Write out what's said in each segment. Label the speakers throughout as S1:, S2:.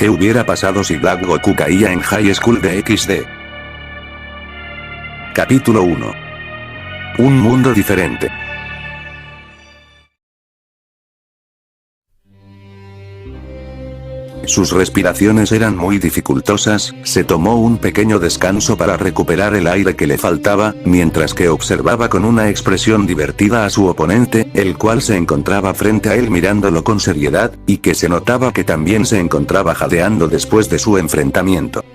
S1: ¿Qué hubiera pasado si Black Goku caía en High School DxD? Capítulo 1. Un mundo diferente. Sus respiraciones eran muy dificultosas, se tomó un pequeño descanso para recuperar el aire que le faltaba, mientras que observaba con una expresión divertida a su oponente, el cual se encontraba frente a él mirándolo con seriedad, y que se notaba que también se encontraba jadeando después de su enfrentamiento.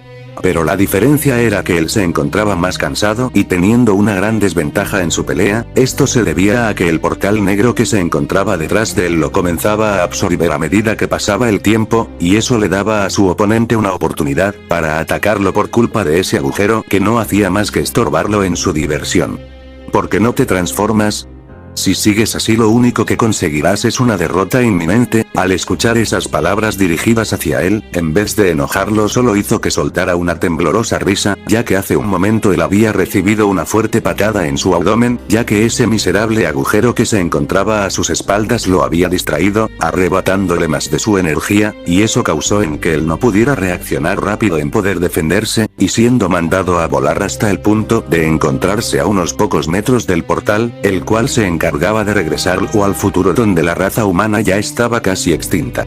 S1: Pero la diferencia era que él se encontraba más cansado y teniendo una gran desventaja en su pelea. Esto se debía a que el portal negro que se encontraba detrás de él lo comenzaba a absorber a medida que pasaba el tiempo, y eso le daba a su oponente una oportunidad para atacarlo por culpa de ese agujero que no hacía más que estorbarlo en su diversión. ¿Por qué no te transformas? Si sigues así lo único que conseguirás es una derrota inminente. Al escuchar esas palabras dirigidas hacia él, en vez de enojarlo solo hizo que soltara una temblorosa risa, ya que hace un momento él había recibido una fuerte patada en su abdomen, ya que ese miserable agujero que se encontraba a sus espaldas lo había distraído, arrebatándole más de su energía, y eso causó en que él no pudiera reaccionar rápido en poder defenderse, y siendo mandado a volar hasta el punto de encontrarse a unos pocos metros del portal, el cual se encargaba de regresarlo al futuro donde la raza humana ya estaba casi extinta.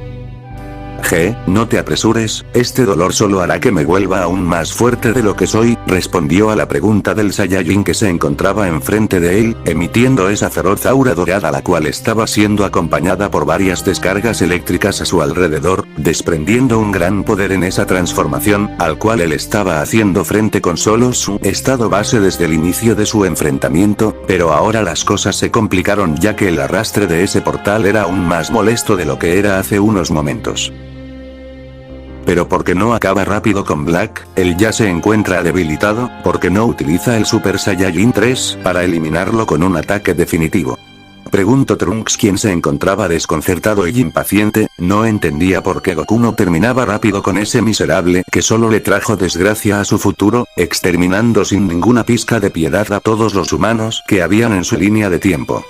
S1: No te apresures, este dolor solo hará que me vuelva aún más fuerte de lo que soy, respondió a la pregunta del Saiyajin que se encontraba enfrente de él, emitiendo esa feroz aura dorada la cual estaba siendo acompañada por varias descargas eléctricas a su alrededor, desprendiendo un gran poder en esa transformación, al cual él estaba haciendo frente con solo su estado base desde el inicio de su enfrentamiento, pero ahora las cosas se complicaron ya que el arrastre de ese portal era aún más molesto de lo que era hace unos momentos. Pero ¿por qué no acaba rápido con Black? Él ya se encuentra debilitado, ¿por qué no utiliza el Super Saiyajin 3 para eliminarlo con un ataque definitivo? Preguntó Trunks, quien se encontraba desconcertado y impaciente, no entendía por qué Goku no terminaba rápido con ese miserable que solo le trajo desgracia a su futuro, exterminando sin ninguna pizca de piedad a todos los humanos que habían en su línea de tiempo.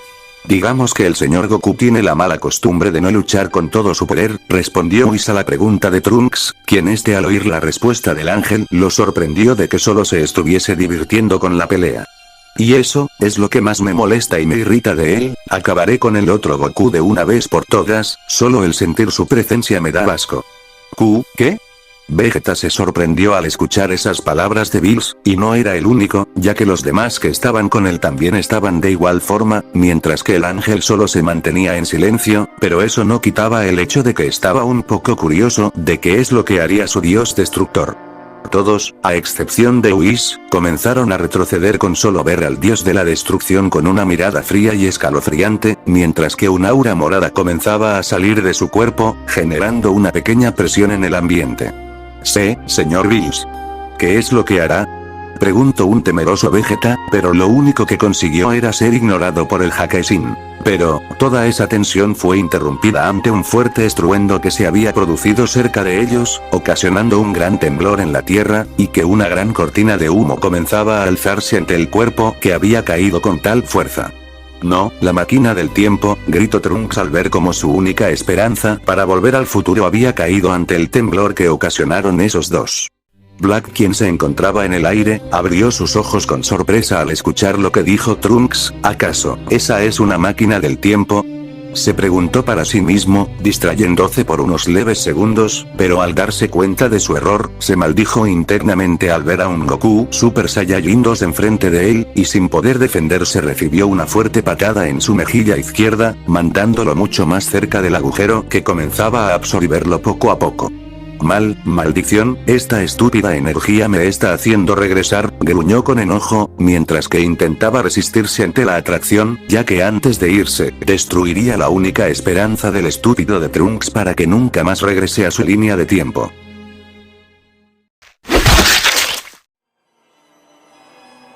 S1: Digamos que el señor Goku tiene la mala costumbre de no luchar con todo su poder, respondió Whis a la pregunta de Trunks, quien al oír la respuesta del ángel lo sorprendió de que solo se estuviese divirtiendo con la pelea. Y eso, es lo que más me molesta y me irrita de él, acabaré con el otro Goku de una vez por todas, solo el sentir su presencia me da asco. ¿Qué? Vegeta se sorprendió al escuchar esas palabras de Bills, y no era el único, ya que los demás que estaban con él también estaban de igual forma, mientras que el ángel solo se mantenía en silencio, pero eso no quitaba el hecho de que estaba un poco curioso de qué es lo que haría su dios destructor. Todos, a excepción de Whis, comenzaron a retroceder con solo ver al dios de la destrucción con una mirada fría y escalofriante, mientras que un aura morada comenzaba a salir de su cuerpo, generando una pequeña presión en el ambiente. Señor Bills. ¿Qué es lo que hará? Preguntó un temeroso Vegeta, pero lo único que consiguió era ser ignorado por el Hakaisin. Pero, toda esa tensión fue interrumpida ante un fuerte estruendo que se había producido cerca de ellos, ocasionando un gran temblor en la tierra, y que una gran cortina de humo comenzaba a alzarse ante el cuerpo que había caído con tal fuerza. No, la máquina del tiempo, gritó Trunks al ver cómo su única esperanza para volver al futuro había caído ante el temblor que ocasionaron esos dos. Black, quien se encontraba en el aire, abrió sus ojos con sorpresa al escuchar lo que dijo Trunks. ¿Acaso esa es una máquina del tiempo? Se preguntó para sí mismo, distrayéndose por unos leves segundos, pero al darse cuenta de su error, se maldijo internamente al ver a un Goku Super Saiyajin 2 enfrente de él, y sin poder defenderse recibió una fuerte patada en su mejilla izquierda, mandándolo mucho más cerca del agujero que comenzaba a absorberlo poco a poco. Maldición, esta estúpida energía me está haciendo regresar, gruñó con enojo, mientras que intentaba resistirse ante la atracción, ya que antes de irse, destruiría la única esperanza del estúpido de Trunks para que nunca más regrese a su línea de tiempo.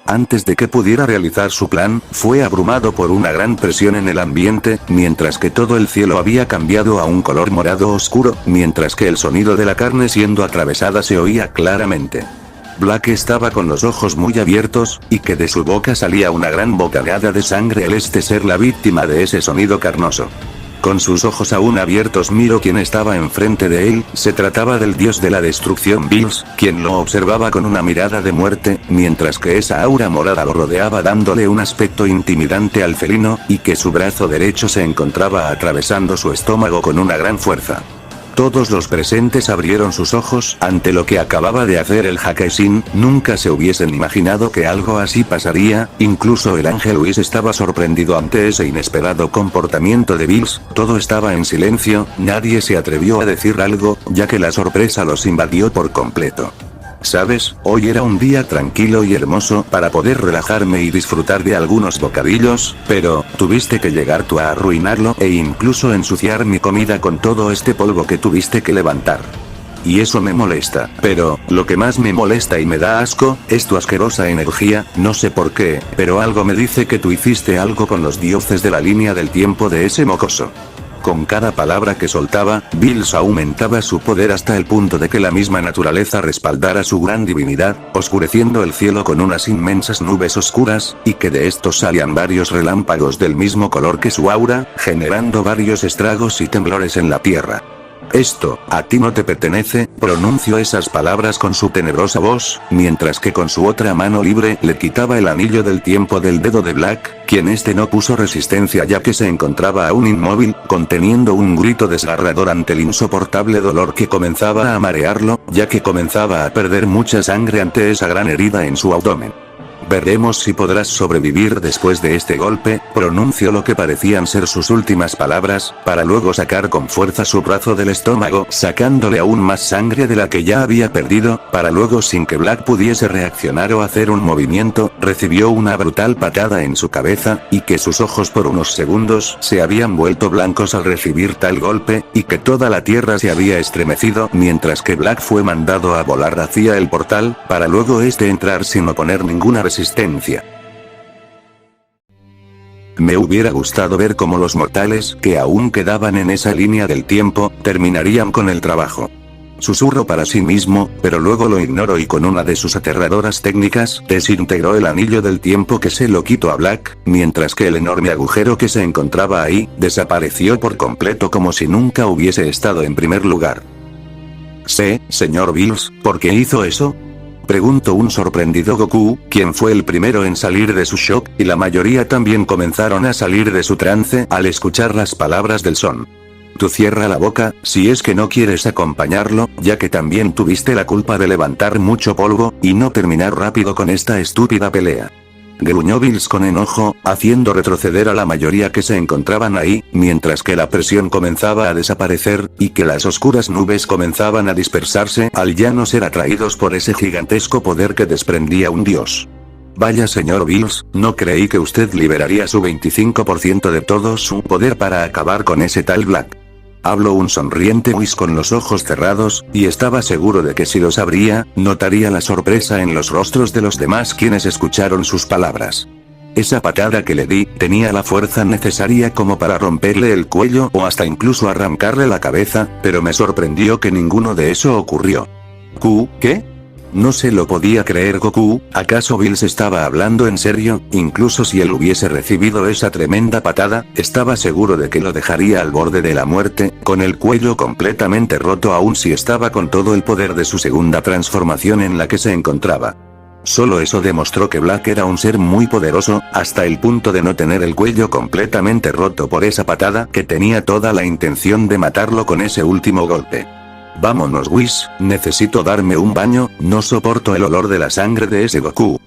S1: Antes de que pudiera realizar su plan, fue abrumado por una gran presión en el ambiente, mientras que todo el cielo había cambiado a un color morado oscuro, mientras que el sonido de la carne siendo atravesada se oía claramente. Black estaba con los ojos muy abiertos, y que de su boca salía una gran bocanada de sangre al ser la víctima de ese sonido carnoso. Con sus ojos aún abiertos miró quién estaba enfrente de él, se trataba del dios de la destrucción Bills, quien lo observaba con una mirada de muerte, mientras que esa aura morada lo rodeaba dándole un aspecto intimidante al felino, y que su brazo derecho se encontraba atravesando su estómago con una gran fuerza. Todos los presentes abrieron sus ojos ante lo que acababa de hacer el Hakaisin, nunca se hubiesen imaginado que algo así pasaría, incluso el ángel Luis estaba sorprendido ante ese inesperado comportamiento de Bills, todo estaba en silencio, nadie se atrevió a decir algo, ya que la sorpresa los invadió por completo. ¿Sabes? Hoy era un día tranquilo y hermoso para poder relajarme y disfrutar de algunos bocadillos, pero, tuviste que llegar tú a arruinarlo e incluso ensuciar mi comida con todo este polvo que tuviste que levantar. Y eso me molesta, pero, lo que más me molesta y me da asco, es tu asquerosa energía, no sé por qué, pero algo me dice que tú hiciste algo con los dioses de la línea del tiempo de ese mocoso. Con cada palabra que soltaba, Bills aumentaba su poder hasta el punto de que la misma naturaleza respaldara su gran divinidad, oscureciendo el cielo con unas inmensas nubes oscuras, y que de estos salían varios relámpagos del mismo color que su aura, generando varios estragos y temblores en la tierra. Esto, a ti no te pertenece, pronunció esas palabras con su tenebrosa voz, mientras que con su otra mano libre le quitaba el anillo del tiempo del dedo de Black, quien no puso resistencia ya que se encontraba aún inmóvil, conteniendo un grito desgarrador ante el insoportable dolor que comenzaba a marearlo, ya que comenzaba a perder mucha sangre ante esa gran herida en su abdomen. Veremos si podrás sobrevivir después de este golpe, pronunció lo que parecían ser sus últimas palabras, para luego sacar con fuerza su brazo del estómago, sacándole aún más sangre de la que ya había perdido, para luego sin que Black pudiese reaccionar o hacer un movimiento, recibió una brutal patada en su cabeza, y que sus ojos por unos segundos se habían vuelto blancos al recibir tal golpe, y que toda la tierra se había estremecido, mientras que Black fue mandado a volar hacia el portal, para luego entrar sin oponer ninguna resistencia. Me hubiera gustado ver cómo los mortales que aún quedaban en esa línea del tiempo, terminarían con el trabajo. Susurró para sí mismo, pero luego lo ignoró y con una de sus aterradoras técnicas, desintegró el anillo del tiempo que se lo quitó a Black, mientras que el enorme agujero que se encontraba ahí, desapareció por completo como si nunca hubiese estado en primer lugar. Señor Bills, ¿por qué hizo eso? Preguntó un sorprendido Goku, quien fue el primero en salir de su shock, y la mayoría también comenzaron a salir de su trance al escuchar las palabras del Son. Tú cierra la boca, si es que no quieres acompañarlo, ya que también tuviste la culpa de levantar mucho polvo, y no terminar rápido con esta estúpida pelea. Gruñó Bills con enojo, haciendo retroceder a la mayoría que se encontraban ahí, mientras que la presión comenzaba a desaparecer, y que las oscuras nubes comenzaban a dispersarse al ya no ser atraídos por ese gigantesco poder que desprendía un dios. Vaya señor Bills, no creí que usted liberaría su 25% de todo su poder para acabar con ese tal Black. Habló un sonriente Whis con los ojos cerrados, y estaba seguro de que si lo sabría, notaría la sorpresa en los rostros de los demás quienes escucharon sus palabras. Esa patada que le di, tenía la fuerza necesaria como para romperle el cuello o hasta incluso arrancarle la cabeza, pero me sorprendió que ninguno de eso ocurrió. ¿Qué? No se lo podía creer Goku, ¿acaso Bills estaba hablando en serio? Incluso si él hubiese recibido esa tremenda patada, estaba seguro de que lo dejaría al borde de la muerte, con el cuello completamente roto aun si estaba con todo el poder de su segunda transformación en la que se encontraba. Solo eso demostró que Black era un ser muy poderoso, hasta el punto de no tener el cuello completamente roto por esa patada que tenía toda la intención de matarlo con ese último golpe. Vámonos Whis, necesito darme un baño, no soporto el olor de la sangre de ese Goku.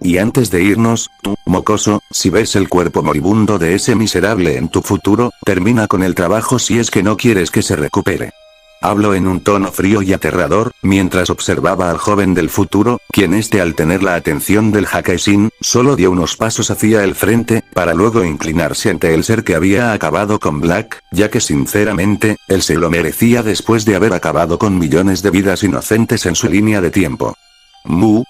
S1: Y antes de irnos, tú, mocoso, si ves el cuerpo moribundo de ese miserable en tu futuro, termina con el trabajo si es que no quieres que se recupere. Habló en un tono frío y aterrador, mientras observaba al joven del futuro, quien al tener la atención del Hakaisin, solo dio unos pasos hacia el frente, para luego inclinarse ante el ser que había acabado con Black, ya que sinceramente, él se lo merecía después de haber acabado con millones de vidas inocentes en su línea de tiempo.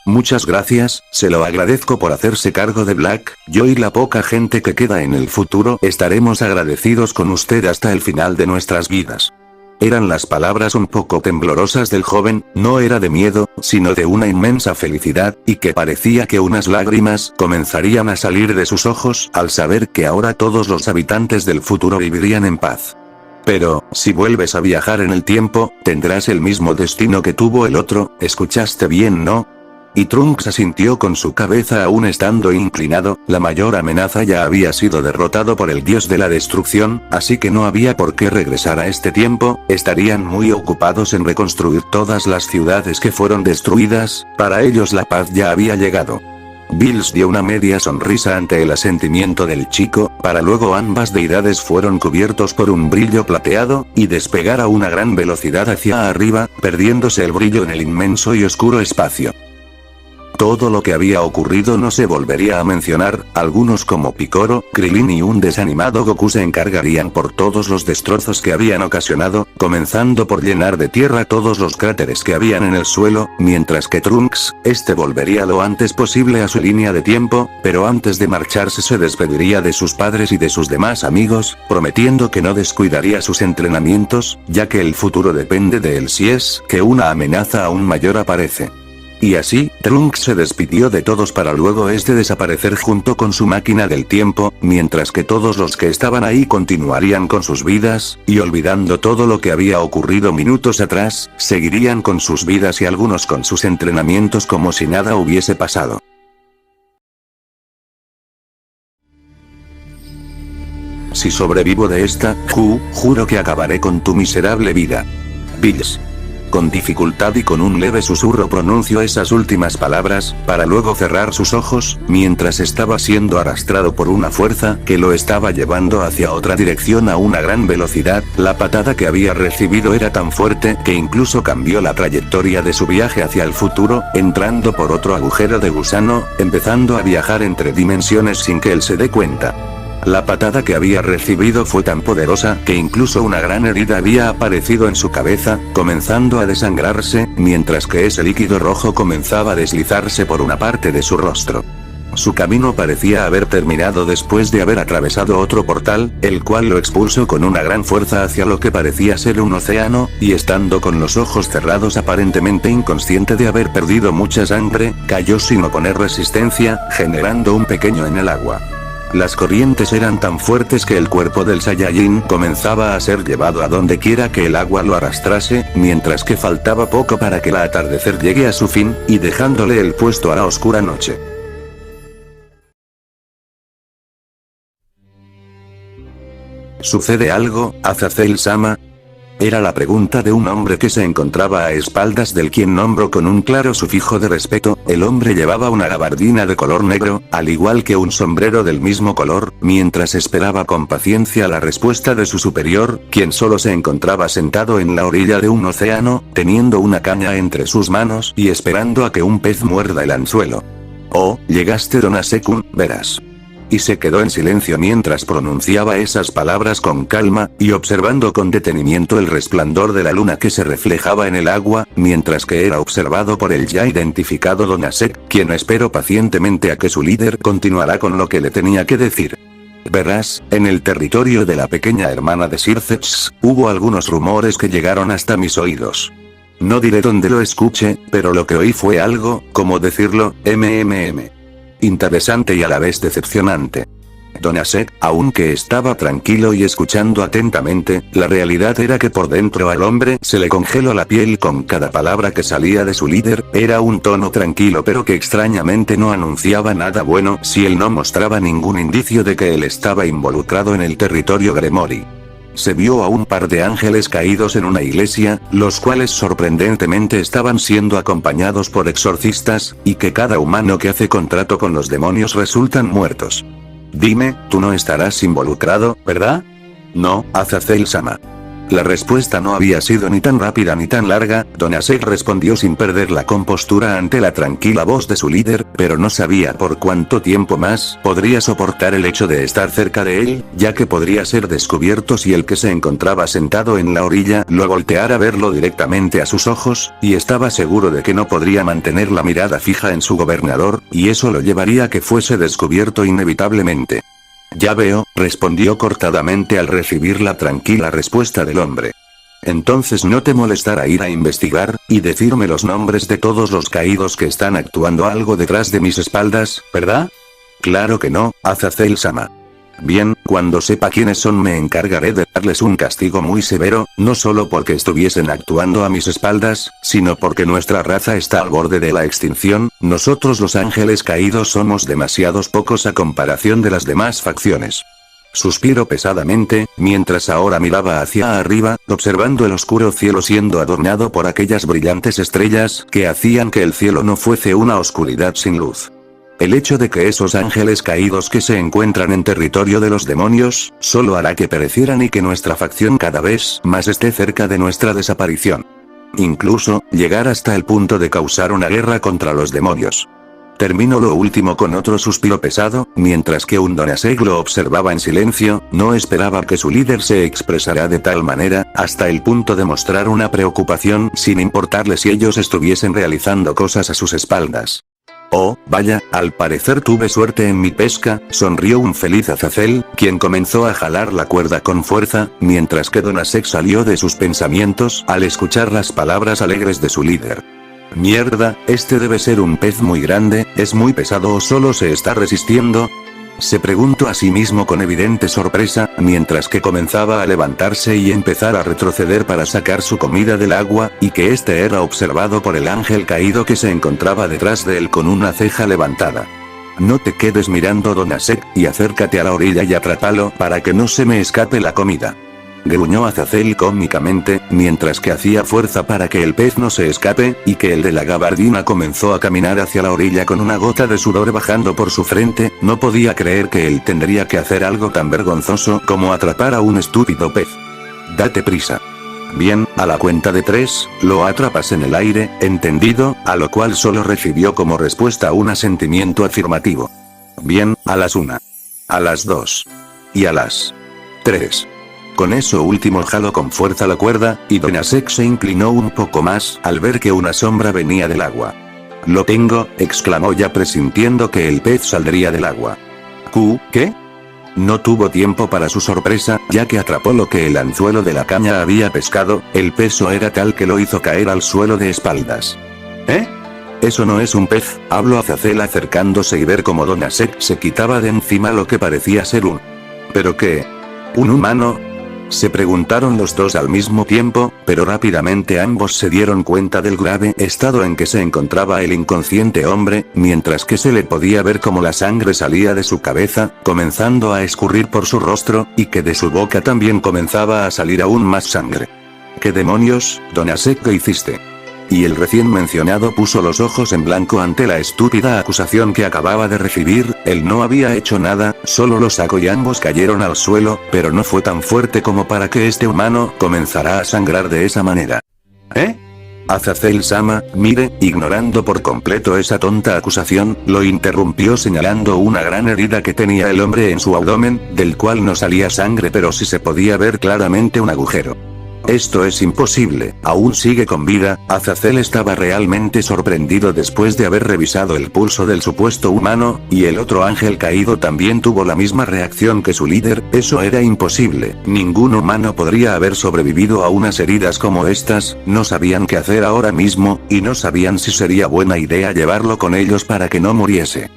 S1: Muchas gracias, se lo agradezco por hacerse cargo de Black, yo y la poca gente que queda en el futuro estaremos agradecidos con usted hasta el final de nuestras vidas. Eran las palabras un poco temblorosas del joven, no era de miedo, sino de una inmensa felicidad, y que parecía que unas lágrimas comenzarían a salir de sus ojos al saber que ahora todos los habitantes del futuro vivirían en paz. Pero, si vuelves a viajar en el tiempo, tendrás el mismo destino que tuvo el otro, ¿escuchaste bien, no? Y Trunks asintió con su cabeza aún estando inclinado, la mayor amenaza ya había sido derrotado por el dios de la destrucción, así que no había por qué regresar a este tiempo, estarían muy ocupados en reconstruir todas las ciudades que fueron destruidas, para ellos la paz ya había llegado. Bills dio una media sonrisa ante el asentimiento del chico, para luego ambas deidades fueron cubiertos por un brillo plateado, y despegar a una gran velocidad hacia arriba, perdiéndose el brillo en el inmenso y oscuro espacio. Todo lo que había ocurrido no se volvería a mencionar, algunos como Picoro, Krillin y un desanimado Goku se encargarían por todos los destrozos que habían ocasionado, comenzando por llenar de tierra todos los cráteres que habían en el suelo, mientras que Trunks, volvería lo antes posible a su línea de tiempo, pero antes de marcharse se despediría de sus padres y de sus demás amigos, prometiendo que no descuidaría sus entrenamientos, ya que el futuro depende de él si es que una amenaza aún mayor aparece. Y así, Trunks se despidió de todos para luego desaparecer junto con su máquina del tiempo, mientras que todos los que estaban ahí continuarían con sus vidas, y olvidando todo lo que había ocurrido minutos atrás, seguirían con sus vidas y algunos con sus entrenamientos como si nada hubiese pasado. Si sobrevivo de esta, juro que acabaré con tu miserable vida. Bills. Con dificultad y con un leve susurro pronunció esas últimas palabras, para luego cerrar sus ojos, mientras estaba siendo arrastrado por una fuerza que lo estaba llevando hacia otra dirección a una gran velocidad. La patada que había recibido era tan fuerte que incluso cambió la trayectoria de su viaje hacia el futuro, entrando por otro agujero de gusano, empezando a viajar entre dimensiones sin que él se dé cuenta. La patada que había recibido fue tan poderosa que incluso una gran herida había aparecido en su cabeza, comenzando a desangrarse, mientras que ese líquido rojo comenzaba a deslizarse por una parte de su rostro. Su camino parecía haber terminado después de haber atravesado otro portal, el cual lo expulsó con una gran fuerza hacia lo que parecía ser un océano, y estando con los ojos cerrados aparentemente inconsciente de haber perdido mucha sangre, cayó sin oponer resistencia, generando un pequeño en el agua. Las corrientes eran tan fuertes que el cuerpo del Saiyajin comenzaba a ser llevado a donde quiera que el agua lo arrastrase, mientras que faltaba poco para que el atardecer llegue a su fin, y dejándole el puesto a la oscura noche. ¿Sucede algo, Azazel-sama? Era la pregunta de un hombre que se encontraba a espaldas del quien nombró con un claro sufijo de respeto. El hombre llevaba una gabardina de color negro, al igual que un sombrero del mismo color, mientras esperaba con paciencia la respuesta de su superior, quien solo se encontraba sentado en la orilla de un océano, teniendo una caña entre sus manos y esperando a que un pez muerda el anzuelo. Oh, llegaste Donase-kun, verás. Y se quedó en silencio mientras pronunciaba esas palabras con calma, y observando con detenimiento el resplandor de la luna que se reflejaba en el agua, mientras que era observado por el ya identificado Donasek, quien esperó pacientemente a que su líder continuara con lo que le tenía que decir. Verás, en el territorio de la pequeña hermana de Sircex, hubo algunos rumores que llegaron hasta mis oídos. No diré dónde lo escuché, pero lo que oí fue algo, ¿cómo decirlo? Interesante y a la vez decepcionante. Donasek, aunque estaba tranquilo y escuchando atentamente, la realidad era que por dentro al hombre se le congeló la piel con cada palabra que salía de su líder. Era un tono tranquilo pero que extrañamente no anunciaba nada bueno si él no mostraba ningún indicio de que él estaba involucrado en el territorio Gremory. Se vio a un par de ángeles caídos en una iglesia, los cuales sorprendentemente estaban siendo acompañados por exorcistas, y que cada humano que hace contrato con los demonios resultan muertos. Dime, tú no estarás involucrado, ¿verdad? No, Azazel-sama. La respuesta no había sido ni tan rápida ni tan larga. Donasek respondió sin perder la compostura ante la tranquila voz de su líder, pero no sabía por cuánto tiempo más podría soportar el hecho de estar cerca de él, ya que podría ser descubierto si el que se encontraba sentado en la orilla lo volteara a verlo directamente a sus ojos, y estaba seguro de que no podría mantener la mirada fija en su gobernador, y eso lo llevaría a que fuese descubierto inevitablemente. Ya veo, respondió cortadamente al recibir la tranquila respuesta del hombre. Entonces no te molestará ir a investigar, y decirme los nombres de todos los caídos que están actuando algo detrás de mis espaldas, ¿verdad? Claro que no, Azazel-sama. Bien, cuando sepa quiénes son me encargaré de darles un castigo muy severo, no solo porque estuviesen actuando a mis espaldas, sino porque nuestra raza está al borde de la extinción. Nosotros los ángeles caídos somos demasiados pocos a comparación de las demás facciones. Suspiro pesadamente, mientras ahora miraba hacia arriba, observando el oscuro cielo siendo adornado por aquellas brillantes estrellas que hacían que el cielo no fuese una oscuridad sin luz. El hecho de que esos ángeles caídos que se encuentran en territorio de los demonios, solo hará que perecieran y que nuestra facción cada vez más esté cerca de nuestra desaparición. Incluso, llegar hasta el punto de causar una guerra contra los demonios. Termino lo último con otro suspiro pesado, mientras que un Donasek lo observaba en silencio. No esperaba que su líder se expresara de tal manera, hasta el punto de mostrar una preocupación sin importarle si ellos estuviesen realizando cosas a sus espaldas. Oh, vaya, al parecer tuve suerte en mi pesca, sonrió un feliz Azazel, quien comenzó a jalar la cuerda con fuerza, mientras que Donasek salió de sus pensamientos al escuchar las palabras alegres de su líder. Mierda, este debe ser un pez muy grande, ¿es muy pesado o solo se está resistiendo? Se preguntó a sí mismo con evidente sorpresa, mientras que comenzaba a levantarse y empezar a retroceder para sacar su comida del agua, y que este era observado por el ángel caído que se encontraba detrás de él con una ceja levantada. No te quedes mirando Donasek, y acércate a la orilla y atrápalo para que no se me escape la comida. Gruñó Azazel cómicamente, mientras que hacía fuerza para que el pez no se escape, y que el de la gabardina comenzó a caminar hacia la orilla con una gota de sudor bajando por su frente. No podía creer que él tendría que hacer algo tan vergonzoso como atrapar a un estúpido pez. Date prisa. Bien, a la cuenta de 3, lo atrapas en el aire, ¿entendido? A lo cual solo recibió como respuesta un asentimiento afirmativo. Bien, a las 1. A las 2. Y a las 3. Con eso último jaló con fuerza la cuerda, y Donasek se inclinó un poco más al ver que una sombra venía del agua. «Lo tengo», exclamó ya presintiendo que el pez saldría del agua. ¿Qué? No tuvo tiempo para su sorpresa, ya que atrapó lo que el anzuelo de la caña había pescado. El peso era tal que lo hizo caer al suelo de espaldas. ¿Eh? Eso no es un pez, habló Azazel acercándose y ver cómo Donasek se quitaba de encima lo que parecía ser un... ¿Pero qué? ¿Un humano? Se preguntaron los dos al mismo tiempo, pero rápidamente ambos se dieron cuenta del grave estado en que se encontraba el inconsciente hombre, mientras que se le podía ver cómo la sangre salía de su cabeza, comenzando a escurrir por su rostro, y que de su boca también comenzaba a salir aún más sangre. ¿Qué demonios, Donasek, qué hiciste? Y el recién mencionado puso los ojos en blanco ante la estúpida acusación que acababa de recibir. Él no había hecho nada, solo lo sacó y ambos cayeron al suelo, pero no fue tan fuerte como para que este humano comenzara a sangrar de esa manera. ¿Eh? Azazel-sama, mire, ignorando por completo esa tonta acusación, lo interrumpió señalando una gran herida que tenía el hombre en su abdomen, del cual no salía sangre pero sí se podía ver claramente un agujero. Esto es imposible, aún sigue con vida. Azazel estaba realmente sorprendido después de haber revisado el pulso del supuesto humano, y el otro ángel caído también tuvo la misma reacción que su líder. Eso era imposible, ningún humano podría haber sobrevivido a unas heridas como estas. No sabían qué hacer ahora mismo, y no sabían si sería buena idea llevarlo con ellos para que no muriese.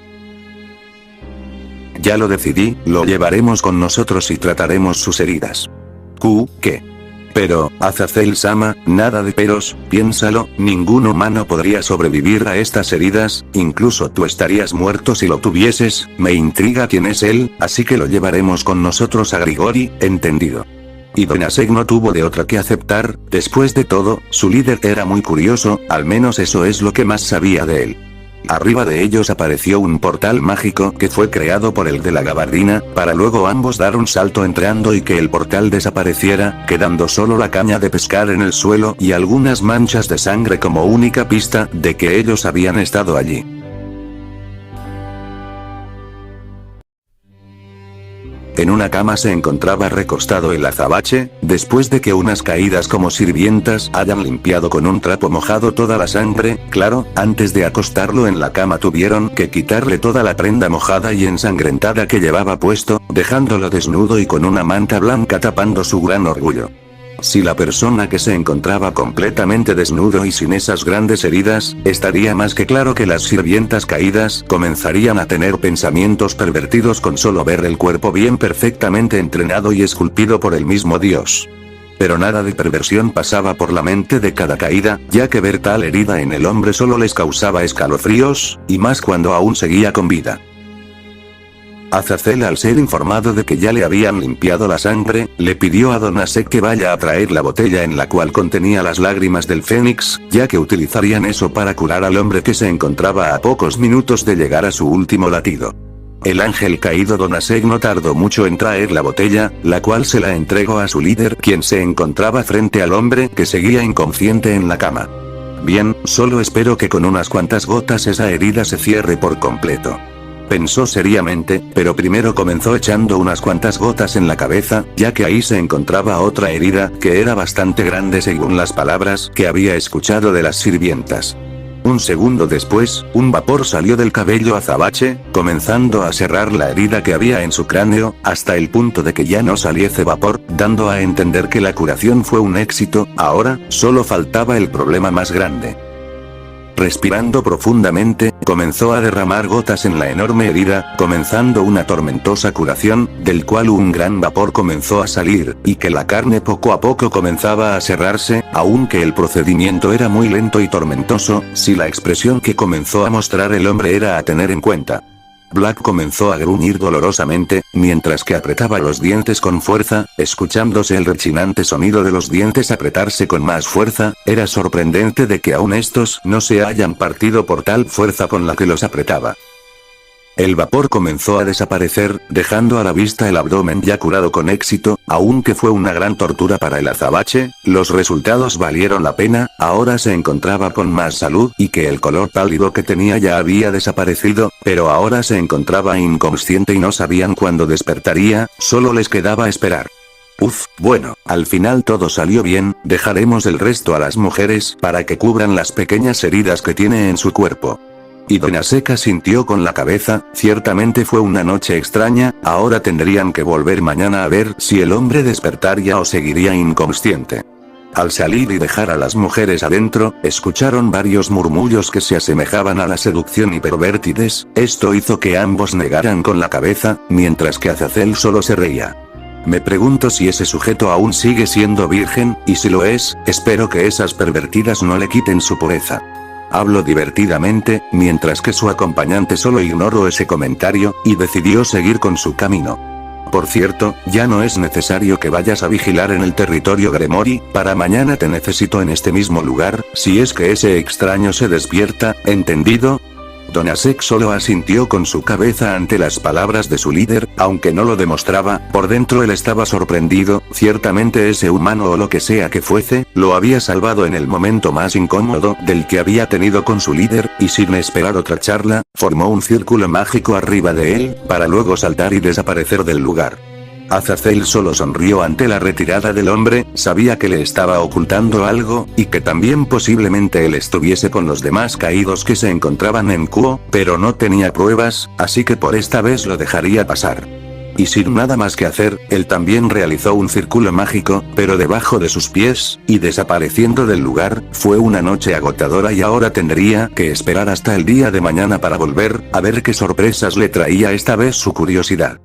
S1: Ya lo decidí, lo llevaremos con nosotros y trataremos sus heridas. ¿Qué? Pero, Azazel-sama, nada de peros, piénsalo, ningún humano podría sobrevivir a estas heridas, incluso tú estarías muerto si lo tuvieses. Me intriga quién es él, así que lo llevaremos con nosotros a Grigori, ¿entendido? Y Donasek no tuvo de otra que aceptar. Después de todo, su líder era muy curioso, al menos eso es lo que más sabía de él. Arriba de ellos apareció un portal mágico que fue creado por el de la gabardina, para luego ambos dar un salto entrando y que el portal desapareciera, quedando solo la caña de pescar en el suelo y algunas manchas de sangre como única pista de que ellos habían estado allí. En una cama se encontraba recostado el azabache, después de que unas caídas como sirvientas hayan limpiado con un trapo mojado toda la sangre. Claro, antes de acostarlo en la cama tuvieron que quitarle toda la prenda mojada y ensangrentada que llevaba puesto, dejándolo desnudo y con una manta blanca tapando su gran orgullo. Si la persona que se encontraba completamente desnudo y sin esas grandes heridas, estaría más que claro que las sirvientas caídas comenzarían a tener pensamientos pervertidos con solo ver el cuerpo bien perfectamente entrenado y esculpido por el mismo Dios. Pero nada de perversión pasaba por la mente de cada caída, ya que ver tal herida en el hombre solo les causaba escalofríos, y más cuando aún seguía con vida. Azazel, al ser informado de que ya le habían limpiado la sangre, le pidió a Donasek que vaya a traer la botella en la cual contenía las lágrimas del Fénix, ya que utilizarían eso para curar al hombre que se encontraba a pocos minutos de llegar a su último latido. El ángel caído Donasek no tardó mucho en traer la botella, la cual se la entregó a su líder, quien se encontraba frente al hombre que seguía inconsciente en la cama. Bien, solo espero que con unas cuantas gotas esa herida se cierre por completo. Pensó seriamente, pero primero comenzó echando unas cuantas gotas en la cabeza, ya que ahí se encontraba otra herida, que era bastante grande según las palabras que había escuchado de las sirvientas. Un segundo después, un vapor salió del cabello azabache, comenzando a cerrar la herida que había en su cráneo, hasta el punto de que ya no saliese vapor, dando a entender que la curación fue un éxito. Ahora, solo faltaba el problema más grande. Respirando profundamente, comenzó a derramar gotas en la enorme herida, comenzando una tormentosa curación, del cual un gran vapor comenzó a salir, y que la carne poco a poco comenzaba a cerrarse, aunque el procedimiento era muy lento y tormentoso, si la expresión que comenzó a mostrar el hombre era a tener en cuenta. Black comenzó a gruñir dolorosamente, mientras que apretaba los dientes con fuerza, escuchándose el rechinante sonido de los dientes apretarse con más fuerza. Era sorprendente de que aún estos no se hayan partido por tal fuerza con la que los apretaba. El vapor comenzó a desaparecer, dejando a la vista el abdomen ya curado con éxito, aunque fue una gran tortura para el azabache, los resultados valieron la pena. Ahora se encontraba con más salud, y que el color pálido que tenía ya había desaparecido, pero ahora se encontraba inconsciente y no sabían cuándo despertaría, solo les quedaba esperar. Bueno, al final todo salió bien, dejaremos el resto a las mujeres para que cubran las pequeñas heridas que tiene en su cuerpo. Y Donasek asintió con la cabeza. Ciertamente fue una noche extraña, ahora tendrían que volver mañana a ver si el hombre despertaría o seguiría inconsciente. Al salir y dejar a las mujeres adentro, escucharon varios murmullos que se asemejaban a la seducción y pervertides. Esto hizo que ambos negaran con la cabeza, mientras que Azazel solo se reía. Me pregunto si ese sujeto aún sigue siendo virgen, y si lo es, espero que esas pervertidas no le quiten su pureza. Habló divertidamente, mientras que su acompañante solo ignoró ese comentario, y decidió seguir con su camino. Por cierto, ya no es necesario que vayas a vigilar en el territorio Gremori, para mañana te necesito en este mismo lugar, si es que ese extraño se despierta, ¿entendido? Donasek solo asintió con su cabeza ante las palabras de su líder, aunque no lo demostraba. Por dentro él estaba sorprendido. Ciertamente ese humano o lo que sea que fuese, lo había salvado en el momento más incómodo del que había tenido con su líder, y sin esperar otra charla, formó un círculo mágico arriba de él, para luego saltar y desaparecer del lugar. Azazel solo sonrió ante la retirada del hombre, sabía que le estaba ocultando algo, y que también posiblemente él estuviese con los demás caídos que se encontraban en Kuo, pero no tenía pruebas, así que por esta vez lo dejaría pasar. Y sin nada más que hacer, él también realizó un círculo mágico, pero debajo de sus pies, y desapareciendo del lugar. Fue una noche agotadora y ahora tendría que esperar hasta el día de mañana para volver, a ver qué sorpresas le traía esta vez su curiosidad.